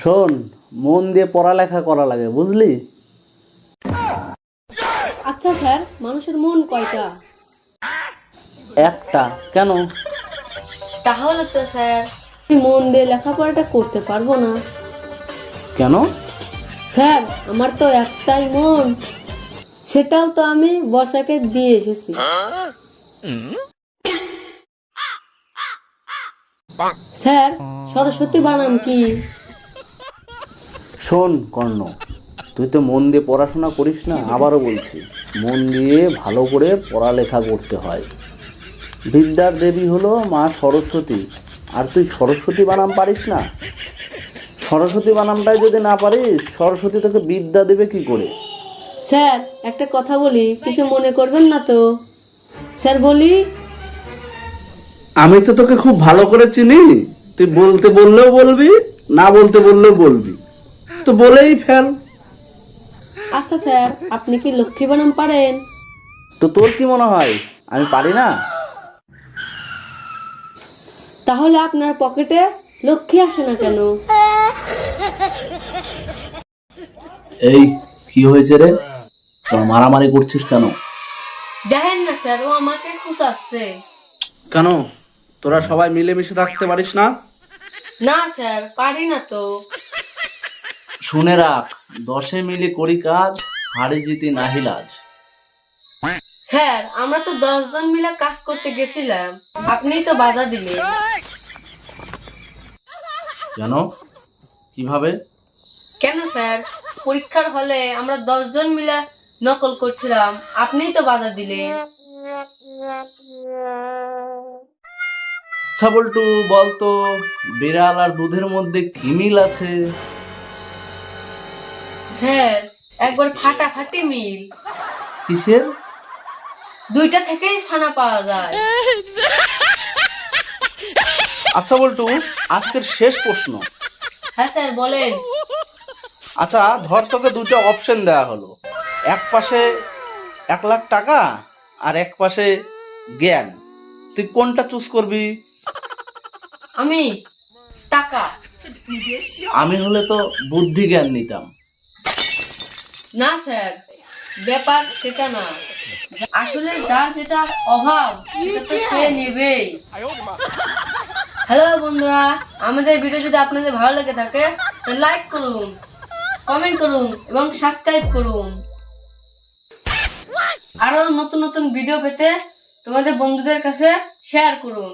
শোন, মন দিয়ে পড়ালেখা করা লাগে, বুঝলি? আচ্ছা স্যার, মানুষের মন কয়টা? একটা। কেন? তাহলে তো স্যার আমি মন দিয়ে লেখাপড়াটা করতে পারবো না। কেন? স্যার, আমার তো একটাই মন, সেটাও তো আমি বর্ষাকে দিয়ে এসেছি। স্যার, সরস্বতী বানাম কি? শোন কর্ণ, তুই তো মন দিয়ে পড়াশোনা করিস না। আবারও বলছি, মন দিয়ে ভালো করে পড়ালেখা করতে হয়। বিদ্যার দেবী হলো মা সরস্বতী, আর তুই সরস্বতী বানাম পারিস না? সরস্বতী বানামটাই যদি না পারিস, সরস্বতী তোকে বিদ্যা দেবে কি করে? স্যার, একটা কথা বলি, কিছু মনে করবেন না তো? স্যার বলি, আমি তো তোকে খুব ভালো করে চিনি। তুই বলতে বললেও বলবি, না বলতে বললেও বলবি, তো বলেই ফেল। আচ্ছা স্যার, আপনি কি লক্ষ্মী বানাম পারেন? তো তোর কি মনে হয় আমি পারি না? তাহলে আপনার পকেটে লক্ষ্মী আসে না কেন? এই কি হয়েছে রে? তোর মারামারি করছিস কেন? দেখেন না স্যার, ও আমাকে খুঁচাচ্ছে। কেন, তোরা সবাই মিলেমিশে থাকতে পারিস না? না স্যার, পারি না তো। শুনে রাখ, 10 মিলে করি কাজ, হারে জিতি নাহি লাজ। স্যার, আমরা তো 10 জন মিলে কাজ করতে গেছিলাম, আপনিই তো বাধা দিলেন। কেন? কিভাবে? কেন স্যার, পরীক্ষার হলে আমরা 10 জন মিলে নকল করছিলাম, আপনিই তো বাধা দিলেন। আচ্ছা বল্টু, বলতো বিড়াল আর দুধের মধ্যে কি মিল আছে? স্যার, একবার ফাটাফাটি মিল, কিসের? দুইটা থেকেই ছানা পাওয়া যায়। আচ্ছা বল্টু, আজকের শেষ প্রশ্ন। হ্যাঁ স্যার, বলেন। আচ্ছা ধর, তোকে দুটো অপশন দেওয়া হলো, এক পাশে 1 লাখ টাকা আর এক পাশে জ্ঞান, তুই কোনটা চুজ করবি? আমি টাকা। আমি হলে তো বুদ্ধি জ্ঞান নিতাম। না স্যার, ব্যাপার সেটা না, আসলে যার যেটা অভাব সেটা তো সে নেবেই। হ্যালো বন্ধুরা, আমাদের ভিডিও যদি আপনাদের ভালো লেগে থাকে তাহলে লাইক করুন, কমেন্ট করুন এবং সাবস্ক্রাইব করুন। আরো নতুন নতুন ভিডিও পেতে তোমাদের বন্ধুদের কাছে শেয়ার করুন।